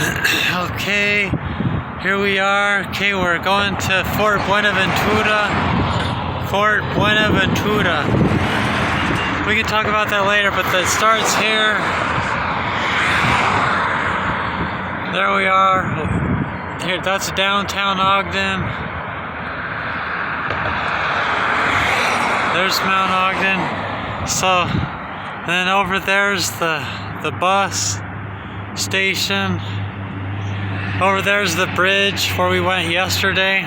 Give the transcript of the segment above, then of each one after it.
Okay, here we are. Okay, we're going to Fort Buenaventura. Fort Buenaventura. We can talk about that later, but it starts here. There we are. Here, that's downtown Ogden. There's Mount Ogden. So, and then over there's the bus station. Over there's the bridge where we went yesterday.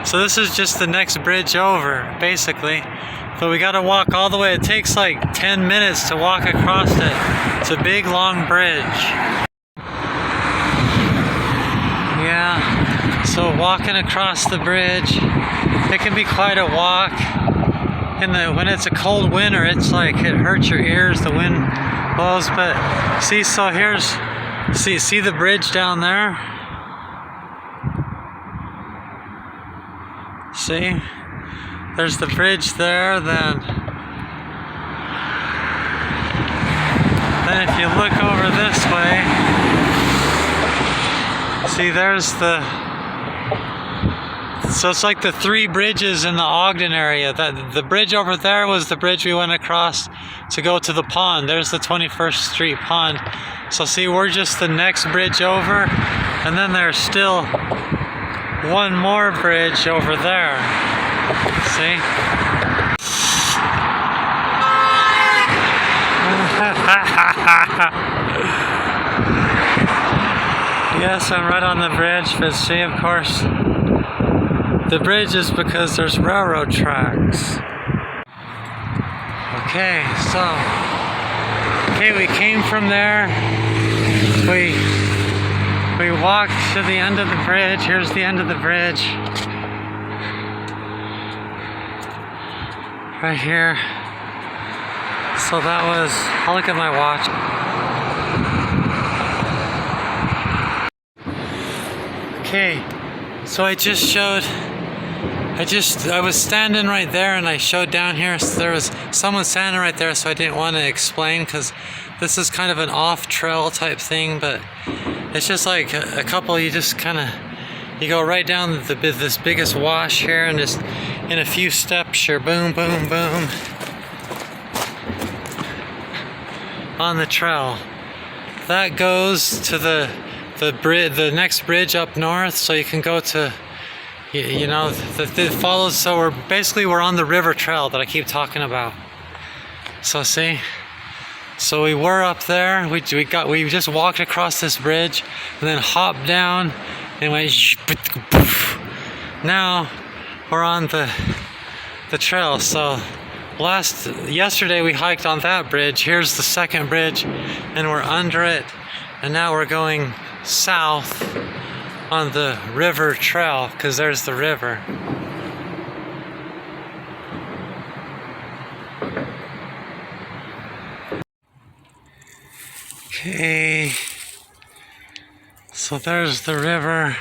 So this is just the next bridge over, basically. But we gotta walk all the way. It takes like 10 minutes to walk across it. It's a big, long bridge. Yeah, so walking across the bridge, it can be quite a walk. When it's a cold winter, it's like it hurts your ears, the wind blows. But see, so here's, see the bridge down there? See? There's the bridge there, then if you look over this way, see there's so it's like the three bridges in the Ogden area. The bridge over there was the bridge we went across to go to the pond. There's the 21st Street pond. So see, we're just the next bridge over, and then there's still one more bridge over there. See? Yes, I'm right on the bridge, but see, of course, the bridge is because there's railroad tracks. Okay, so, we came from there. We walked to the end of the bridge. Here's the end of the bridge. Right here. So that was, I'll look at my watch. Okay, so I was standing right there and I showed down here. So there was someone standing right there, so I didn't want to explain because this is kind of an off-trail type thing, but it's just like a couple, you just kind of, you go right down this biggest wash here, and just in a few steps you're boom, boom, boom on the trail. That goes to the next bridge up north, so you can go to, you know, it follows. So we're on the river trail that I keep talking about. So see, so we were up there. We just walked across this bridge and then hopped down and went. Now we're on the trail. So yesterday we hiked on that bridge. Here's the second bridge, and we're under it. And now we're going south on the river trail because there's the river. Okay, so there's the river.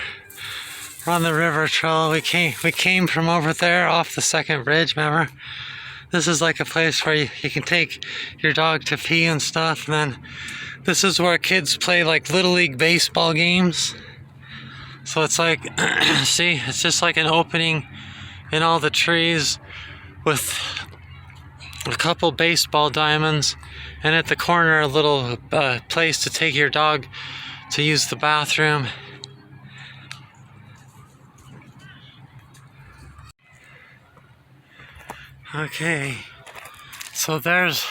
We're on the river trail. We came from over there off the second bridge, remember? This is like a place where you can take your dog to pee and stuff, and then this is where kids play like Little League baseball games. So it's like, see, it's just like an opening in all the trees with a couple baseball diamonds, and at the corner a little place to take your dog to use the bathroom. Okay, so there's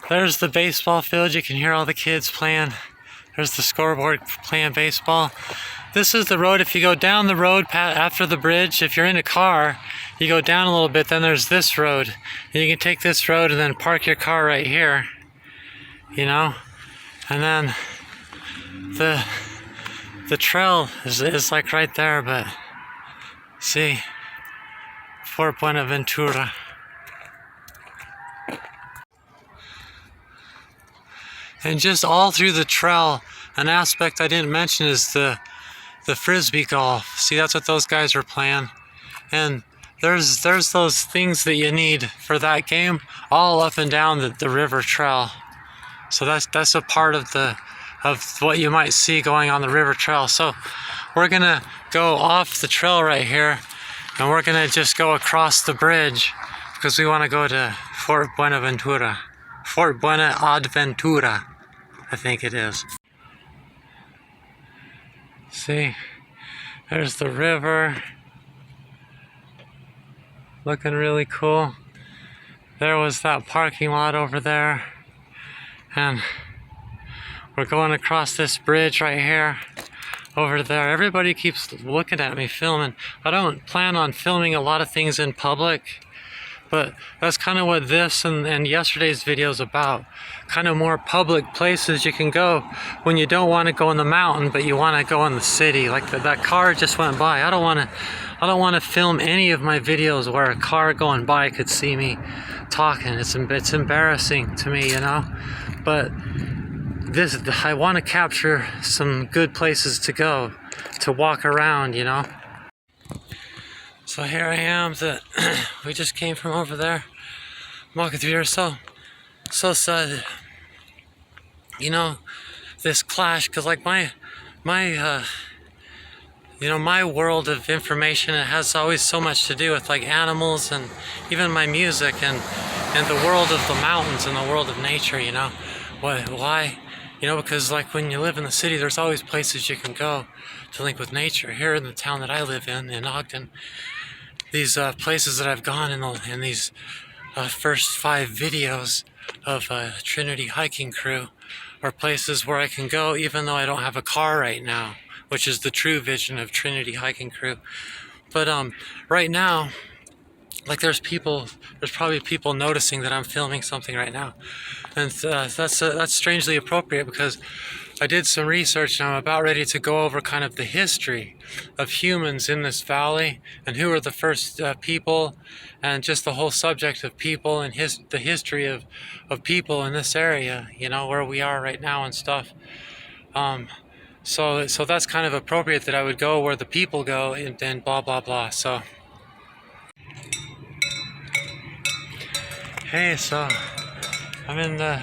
the baseball field. You can hear all the kids playing. There's the scoreboard playing baseball. This is the road. If you go down the road after the bridge, if you're in a car, you go down a little bit, then there's this road. And you can take this road and then park your car right here, you know? And then the trail is like right there, but see, Fort Buenaventura. And just all through the trail, an aspect I didn't mention is the frisbee golf. See, that's what those guys are playing. And there's those things that you need for that game all up and down the river trail. So that's a part of the of what you might see going on the river trail. So we're gonna go off the trail right here, and we're gonna just go across the bridge because we want to go to Fort Buenaventura. Fort Buenaventura, I think it is. See, there's the river. Looking really cool. There was that parking lot over there. And we're going across this bridge right here over there. Everybody keeps looking at me filming. I don't plan on filming a lot of things in public, but that's kind of what this and yesterday's video is about. Kind of more public places you can go when you don't want to go in the mountain, but you want to go in the city. Like that car just went by. I don't want to film any of my videos where a car going by could see me talking. It's embarrassing to me, you know. But I want to capture some good places to go, to walk around, you know. So here I am. We just came from over there, walking through here. So sad, you know, this clash, because like my you know, my world of information, it has always so much to do with like animals and even my music and the world of the mountains and the world of nature, you know. Why? You know, because like when you live in the city, there's always places you can go to link with nature. Here in the town that I live in Ogden, these places that I've gone in these first 5 videos of Trinity hiking crew are places where I can go even though I don't have a car right now, which is the true vision of Trinity hiking crew. But right now, like there's probably people noticing that I'm filming something right now, and that's strangely appropriate because I did some research and I'm about ready to go over kind of the history of humans in this valley and who are the first people, and just the whole subject of people and the history of people in this area, you know, where we are right now and stuff. So that's kind of appropriate that I would go where the people go and blah blah blah. So hey, so I'm in the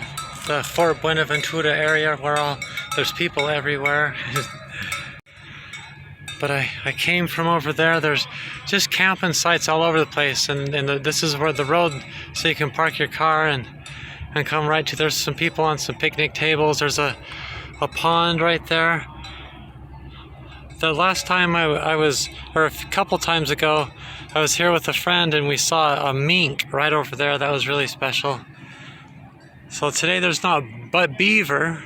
Fort Buenaventura area where there's people everywhere. But I came from over there. There's just camping sites all over the place, and this is where the road, so you can park your car and come right to. There's some people on some picnic tables. There's a pond right there. The last time I was, or a couple times ago, I was here with a friend and we saw a mink right over there. That was really special. So today there's not but beaver.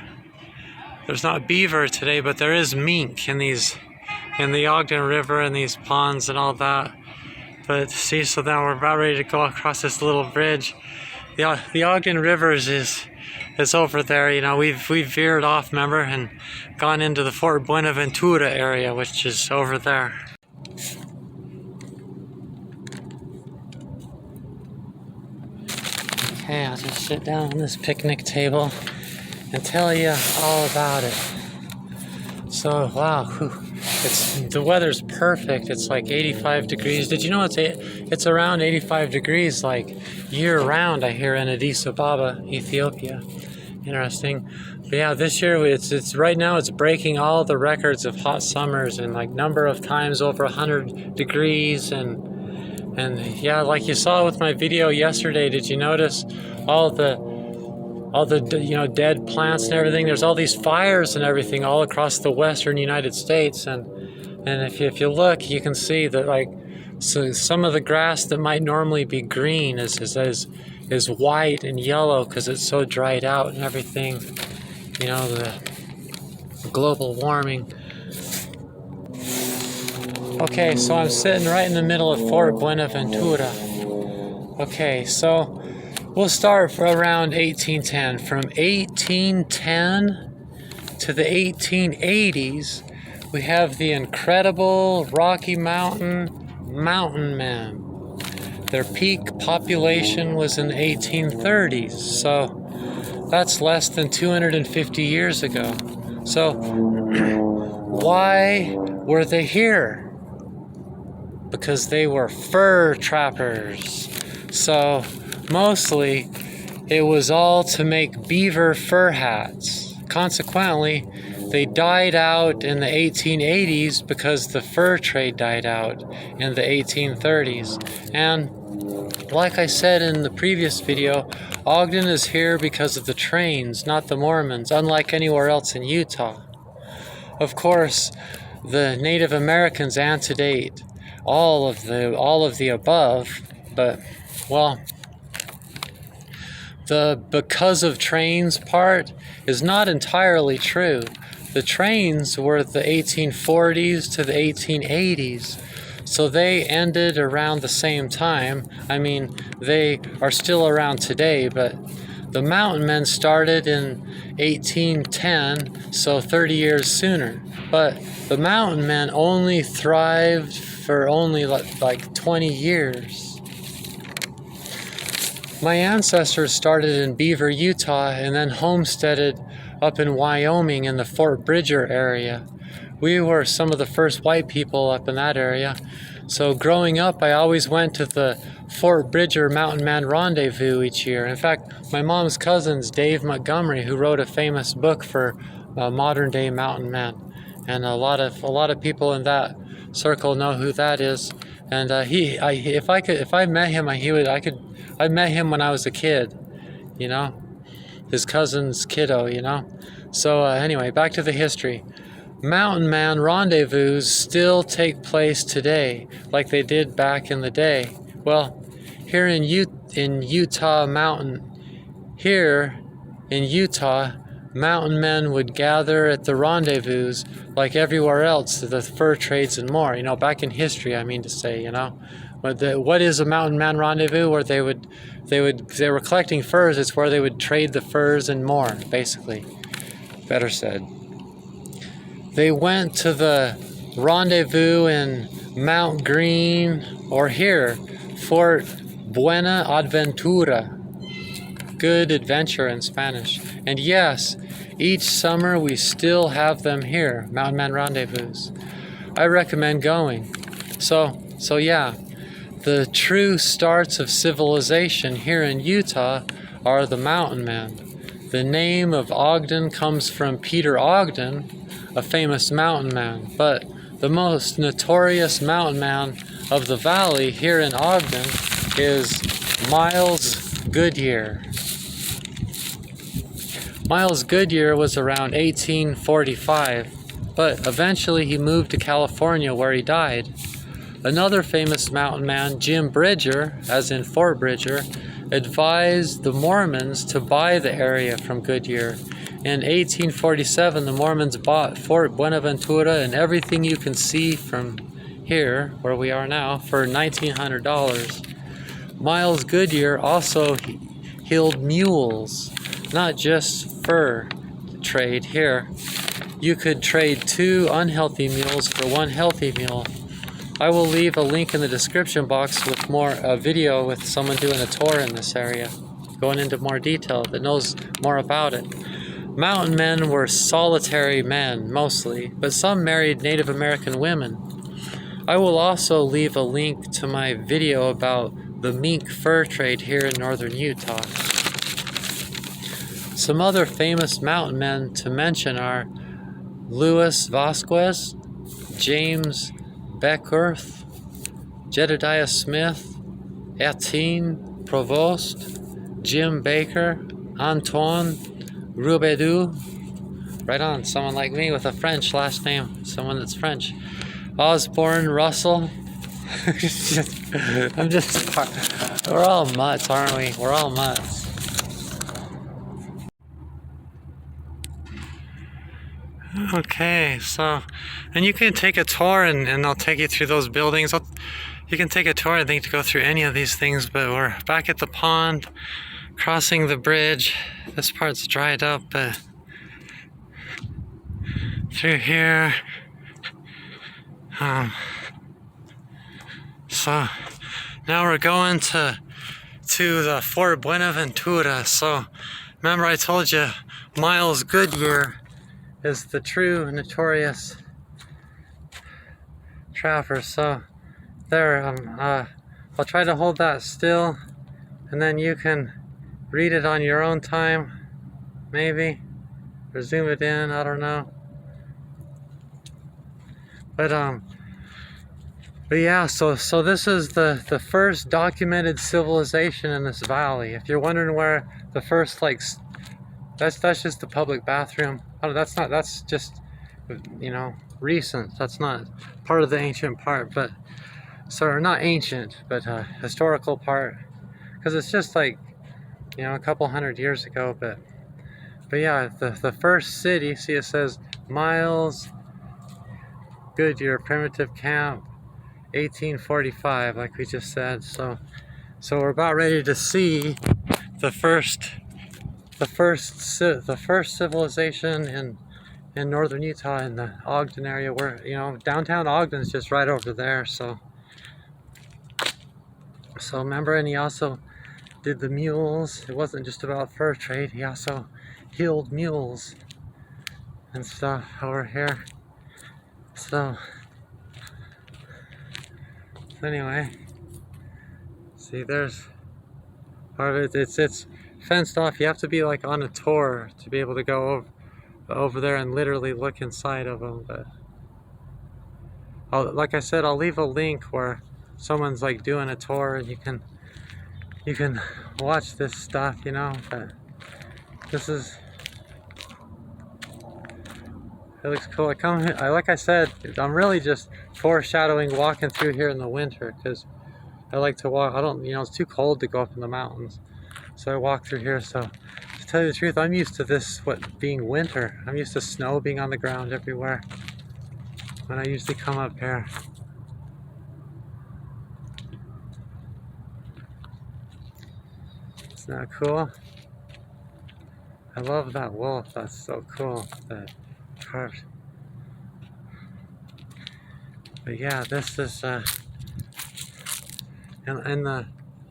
There's not beaver today, but there is mink in the Ogden River and these ponds and all that. But see, so now we're about ready to go across this little bridge. The Ogden River is over there. You know, we've veered off, remember, and gone into the Fort Buenaventura area, which is over there. Okay, I'll just sit down on this picnic table and tell you all about it. So, wow, the weather's perfect. It's like 85 degrees. Did you know it's around 85 degrees like year round, I hear, in Addis Ababa, Ethiopia. Interesting. But yeah, this year it's right now it's breaking all the records of hot summers and like number of times over 100 degrees and yeah, like you saw with my video yesterday, did you notice all the you know, dead plants and everything? There's all these fires and everything all across the western United States, and if you look, you can see that like some of the grass that might normally be green is white and yellow because it's so dried out and everything. You know, the global warming. Okay, so I'm sitting right in the middle of Fort Buenaventura. Okay, so we'll start for around 1810. From 1810 to the 1880s, we have the incredible Rocky Mountain Men. Their peak population was in the 1830s, so that's less than 250 years ago. So why were they here? Because they were fur trappers. So mostly it was all to make beaver fur hats. consequently, they died out in the 1880s because the fur trade died out in the 1830s. And like I said in the previous video, Ogden is here because of the trains, not the Mormons, unlike anywhere else in Utah. Of course, the Native Americans antedate all of the above, but well, the because of trains part is not entirely true. The trains were the 1840s to the 1880s, so they ended around the same time. I mean, they are still around today, but the mountain men started in 1810, so 30 years sooner. But the mountain men only thrived for only like 20 years. My ancestors started in Beaver, Utah, and then homesteaded up in Wyoming in the Fort Bridger area. We were some of the first white people up in that area. So growing up, I always went to the Fort Bridger Mountain Man Rendezvous each year. In fact, my mom's cousin's Dave Montgomery, who wrote a famous book for modern day mountain men, and a lot of people in that circle know who that is. And if I met him, I met him when I was a kid, you know, his cousin's kiddo, you know. So anyway, back to the history. Mountain Man rendezvous still take place today, like they did back in the day. Well, here in Utah, mountain men would gather at the rendezvous like everywhere else, the fur trades and more. You know, back in history, I mean to say, you know. What is a mountain man rendezvous? Where they were collecting furs. It's where they would trade the furs and more, basically. Better said. They went to the rendezvous in Mount Green, or here, Fort Buenaventura. Good adventure in Spanish. And yes, each summer we still have them here, Mountain Man Rendezvous. I recommend going. So yeah, the true starts of civilization here in Utah are the mountain men. The name of Ogden comes from Peter Ogden, a famous mountain man, but the most notorious mountain man of the valley here in Ogden is Miles Goodyear. Miles Goodyear was around 1845, but eventually he moved to California where he died. Another famous mountain man, Jim Bridger, as in Fort Bridger, advised the Mormons to buy the area from Goodyear. In 1847, the Mormons bought Fort Buenaventura and everything you can see from here, where we are now, for $1,900. Miles Goodyear also healed mules, not just fur trade here. You could trade 2 unhealthy mules for 1 healthy mule. I will leave a link in the description box with a video with someone doing a tour in this area, going into more detail that knows more about it. Mountain men were solitary men, mostly, but some married Native American women. I will also leave a link to my video about the mink fur trade here in northern Utah. Some other famous mountain men to mention are Louis Vasquez, James Beckworth, Jedediah Smith, Etienne Provost, Jim Baker, Antoine Roubedu. Right on, someone like me with a French last name, someone that's French. Osborne Russell. We're all mutts, aren't we? We're all mutts. Okay, so, and you can take a tour and I'll take you through those buildings. You can take a tour, I think, to go through any of these things, but we're back at the pond, crossing the bridge. This part's dried up, but through here. So now we're going to the Fort Buenaventura. So remember I told you Miles Goodyear is the true notorious trapper. So there, I'll try to hold that still, and then you can read it on your own time, maybe or zoom it in, I don't know. But yeah, so this is the first documented civilization in this valley. If you're wondering where the first, like, that's just the public bathroom. Oh, that's just, you know, recent. That's not part of the ancient part, but so not ancient, but historical part, because it's just like, you know, a couple hundred years ago. But yeah, the first city. See, it says Miles Goodyear Primitive Camp, 1845, like we just said. So we're about ready to see the first civilization in northern Utah, in the Ogden area, where, you know, downtown Ogden's just right over there. So remember, and he also did the mules. It wasn't just about fur trade. He also healed mules and stuff over here. So anyway, see, there's part of it. It's fenced off. You have to be like on a tour to be able to go over there and literally look inside of them. But like I said, I'll leave a link where someone's like doing a tour, and you can watch this stuff, you know. But this is, it looks cool. Like I said, I'm really just foreshadowing walking through here in the winter, because I like to walk. I don't, you know, it's too cold to go up in the mountains, so I walk through here. So to tell you the truth, I'm used to this, being winter. I'm used to snow being on the ground everywhere when I usually come up here. Isn't that cool? I love that wolf. That's so cool. That carved. But yeah, this is in the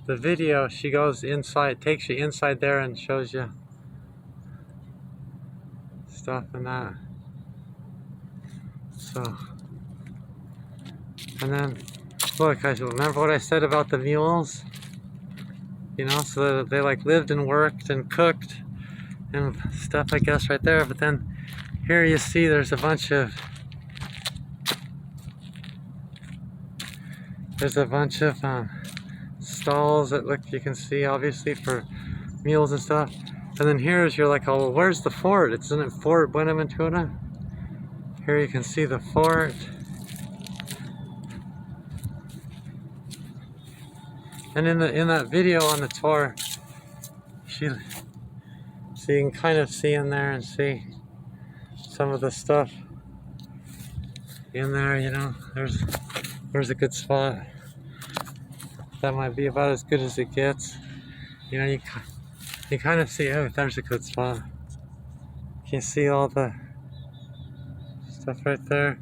video, she goes inside, takes you inside there and shows you stuff and that. So, and then look, I remember what I said about the mules, you know, so they like lived and worked and cooked and stuff, I guess, right there. But then here you see there's a bunch of stalls that look, you can see, obviously, for mules and stuff. And then here's, you're like, oh, well, where's the fort? Isn't it Fort Buenaventura? Here you can see the fort. And in that video on the tour, so you can kind of see in there and see some of the stuff in there, you know. There's a good spot. That might be about as good as it gets. You know, you kind of see, oh, there's a good spot. You can see all the stuff right there.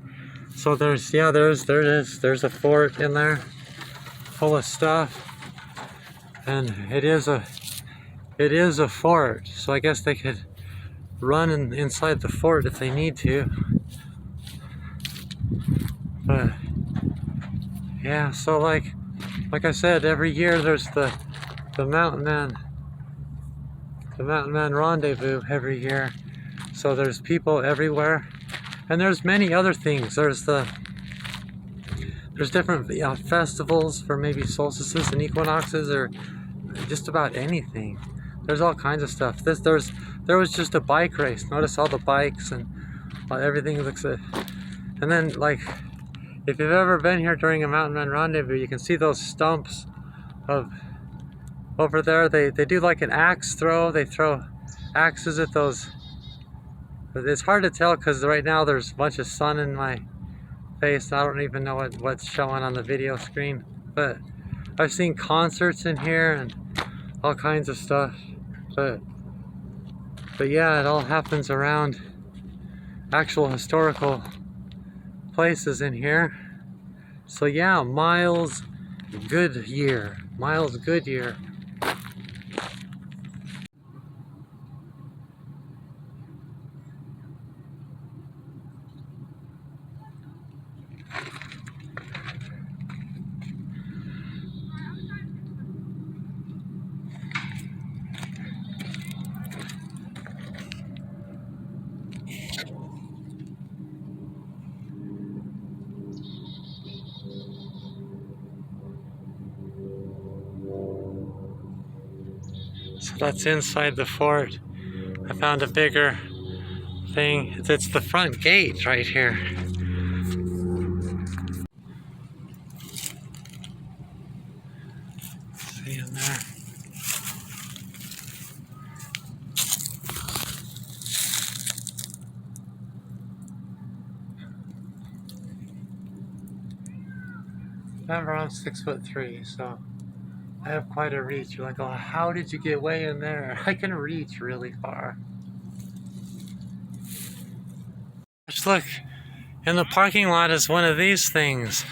So there it is. There's a fort in there full of stuff. And it is a fort. So I guess they could run inside the fort if they need to. But yeah, so like I said, every year there's the Mountain Man Rendezvous every year. So there's people everywhere, and there's many other things. There's different festivals for maybe solstices and equinoxes, or just about anything. There's all kinds of stuff. There was just a bike race. Notice all the bikes and everything looks at. And then, like, if you've ever been here during a Mountain Man Rendezvous, you can see those stumps of over there. They do like an axe throw. They throw axes at those. But it's hard to tell because right now there's a bunch of sun in my face. I don't even know what's showing on the video screen. But I've seen concerts in here and all kinds of stuff. But yeah, it all happens around actual historical places in here. So yeah, Miles Goodyear. So that's inside the fort. I found a bigger thing. It's the front gate right here. See in there. Remember, I'm 6'3", so I have quite a reach. You're like, oh, how did you get way in there? I can reach really far. Just look, in the parking lot is one of these things.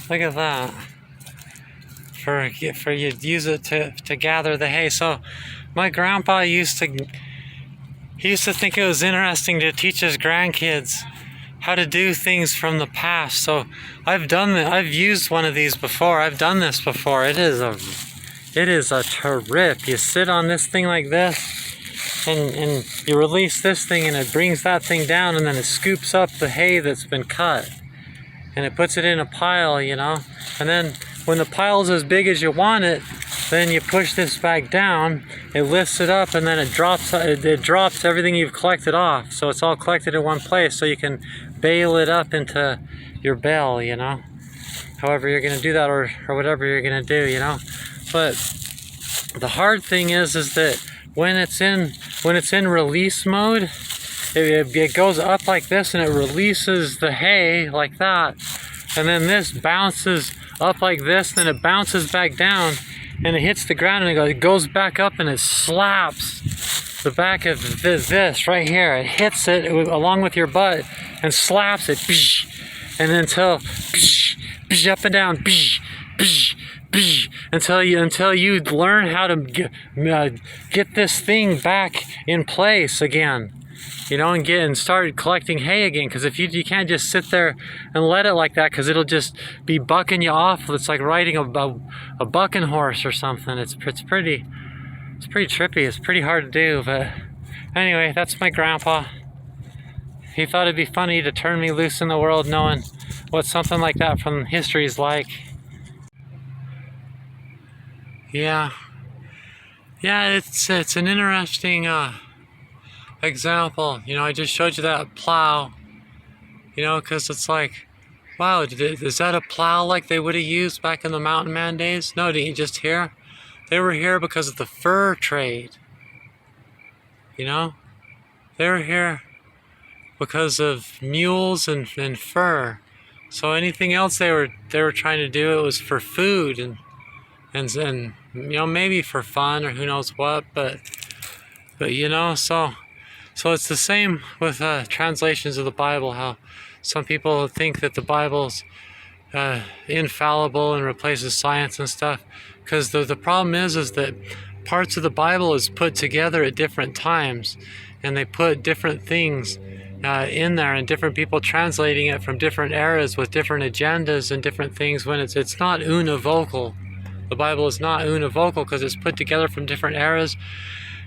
Look at that. For you to use it to gather the hay. So my grandpa used to think it was interesting to teach his grandkids how to do things from the past. So I've used one of these before. I've done this before. It is a trip. You sit on this thing like this, and you release this thing, and it brings that thing down, and then it scoops up the hay that's been cut, and it puts it in a pile, you know. And then when the pile's as big as you want it, then you push this back down, it lifts it up, and then it drops everything you've collected off. So it's all collected in one place, so you can bale it up into your bale, you know. However you're gonna do that, or whatever you're gonna do, you know. But the hard thing is that when it's in release mode, it goes up like this, and it releases the hay like that, and then this bounces up like this, then it bounces back down, and it hits the ground, and it goes back up, and it slaps the back of this right here. It hits it along with your butt and slaps it, and until up and down, until you learn how to get this thing back in place again, you know, and start collecting hay again. Because if you can't just sit there and let it like that, because it'll just be bucking you off. It's like riding a bucking horse or something. It's pretty trippy. It's pretty hard to do. But anyway, that's my grandpa. He thought it'd be funny to turn me loose in the world, knowing what something like that from history is like. Yeah, it's an interesting example. You know, I just showed you that plow, you know, because it's like, wow, is that a plow like they would have used back in the mountain man days? No, didn't you just hear? They were here because of the fur trade, you know? They were here because of mules and fur. So anything else they were trying to do, it was for food and you know, maybe for fun or who knows what, but you know, so it's the same with translations of the Bible. How some people think that the Bible's infallible and replaces science and stuff, because the problem is that parts of the Bible is put together at different times, and they put different things in there, and different people translating it from different eras with different agendas and different things, when it's not univocal. The Bible is not univocal because it's put together from different eras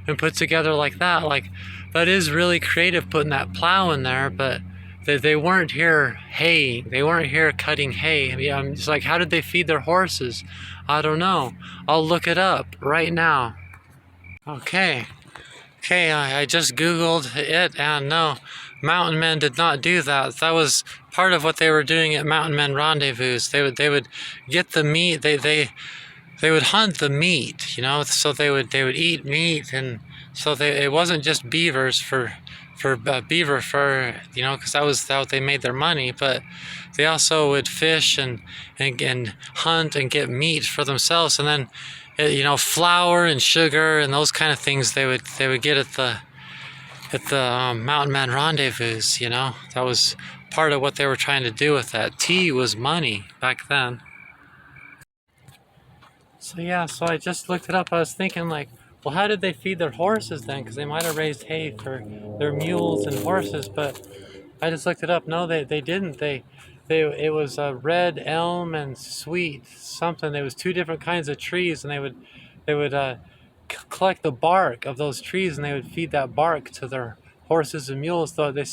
and put together like that. Like, that is really creative, putting that plow in there, but they weren't here haying. They weren't here cutting hay. I mean, I'm just like, how did they feed their horses? I don't know. I'll look it up right now. Okay, I just Googled it, and no, mountain men did not do that. That was part of what they were doing at Mountain Men Rendezvous. They would get the meat. They would hunt the meat, you know, so they would eat meat, and so it wasn't just beavers for beaver fur, you know, because that was how they made their money, but they also would fish and hunt and get meat for themselves, and then, you know, flour and sugar and those kind of things they would get at the Mountain Man Rendezvous, you know. That was part of what they were trying to do with that. Tea was money back then. So yeah, so I just looked it up. I was thinking, like, well, how did they feed their horses then? Because they might have raised hay for their mules and horses, but I just looked it up. No, they didn't. It was red elm and sweet something. There was two different kinds of trees, and they would collect the bark of those trees, and they would feed that bark to their horses and mules. Though they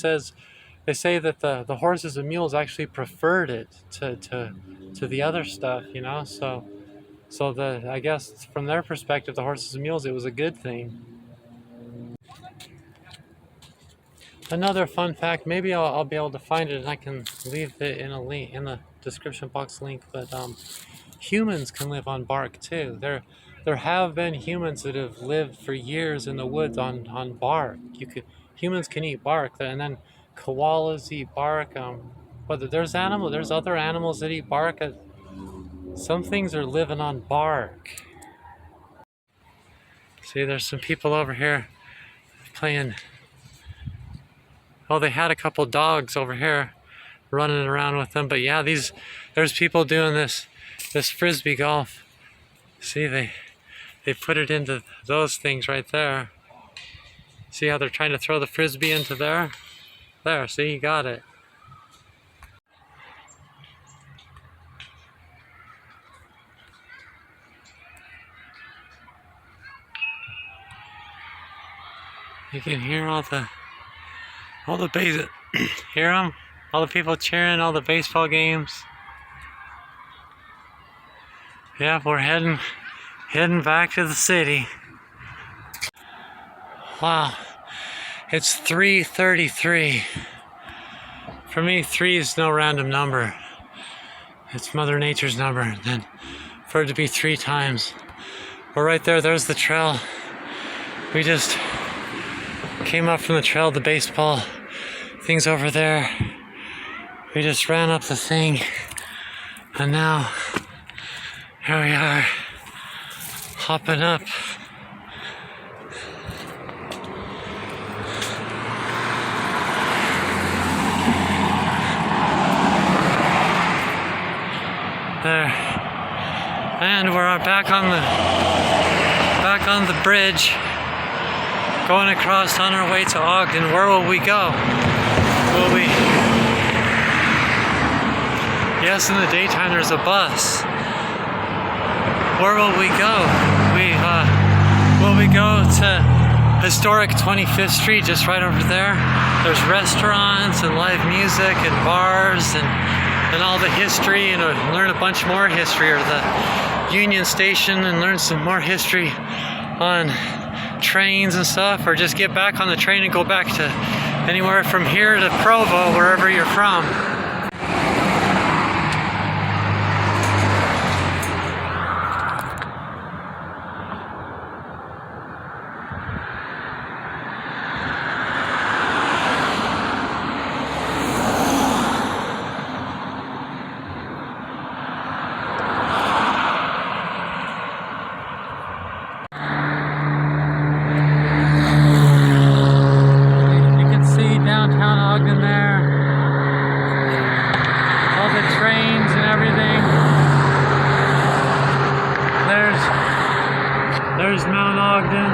they say that the horses and mules actually preferred it to the other stuff, you know. So I guess from their perspective, the horses and mules, it was a good thing. Another fun fact, maybe I'll be able to find it and I can leave it in a link in the description box link. But humans can live on bark too. There have been humans that have lived for years in the woods on bark. Humans can eat bark, and then koalas eat bark. But there's other animals that eat bark. Some things are living on bark. See, there's some people over here playing. Oh, they had a couple dogs over here running around with them. But yeah, there's people doing this frisbee golf. See, they put it into those things right there. See how they're trying to throw the frisbee into there? There, see, you got it. You can hear all the base. Hear them? All the people cheering, all the baseball games. Yeah, we're heading back to the city. Wow, it's 3:33. For me, 3 is no random number. It's Mother Nature's number. And then for it to be 3 times. But right there's the trail. We just came up from the trail, the baseball thing's over there. We just ran up the thing. And now, here we are, hopping up. There. And we're back on the bridge, going across on our way to Ogden. Where will we go? Will we? Yes, in the daytime there's a bus. Where will we go? Will we go to historic 25th Street, just right over there? There's restaurants and live music and bars and all the history, and learn a bunch more history, or the Union Station, and learn some more history on trains and stuff, or just get back on the train and go back to anywhere from here to Provo, wherever you're from. Downtown Ogden there, all the trains and everything. There's Mount Ogden,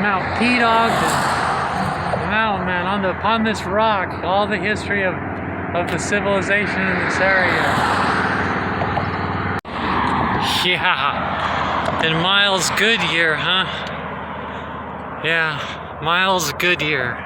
Mount Pete Ogden, the mountain, man, upon this rock, all the history of the civilization in this area. Yeah, and Miles Goodyear, huh? Yeah, Miles Goodyear.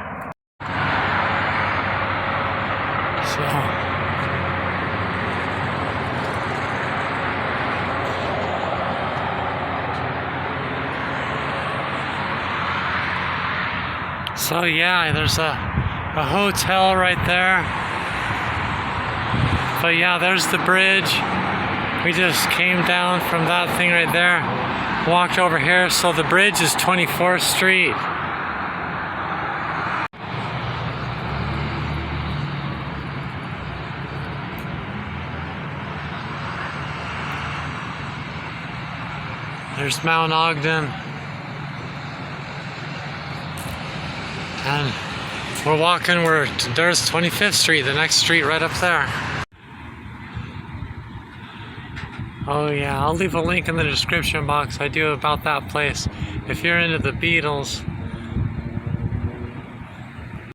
So yeah, there's a hotel right there. But yeah, there's the bridge. We just came down from that thing right there. Walked over here, so the bridge is 24th Street. There's Mount Ogden. And we're walking, there's 25th Street, the next street right up there. Oh yeah, I'll leave a link in the description box. I do about that place. If you're into the Beatles,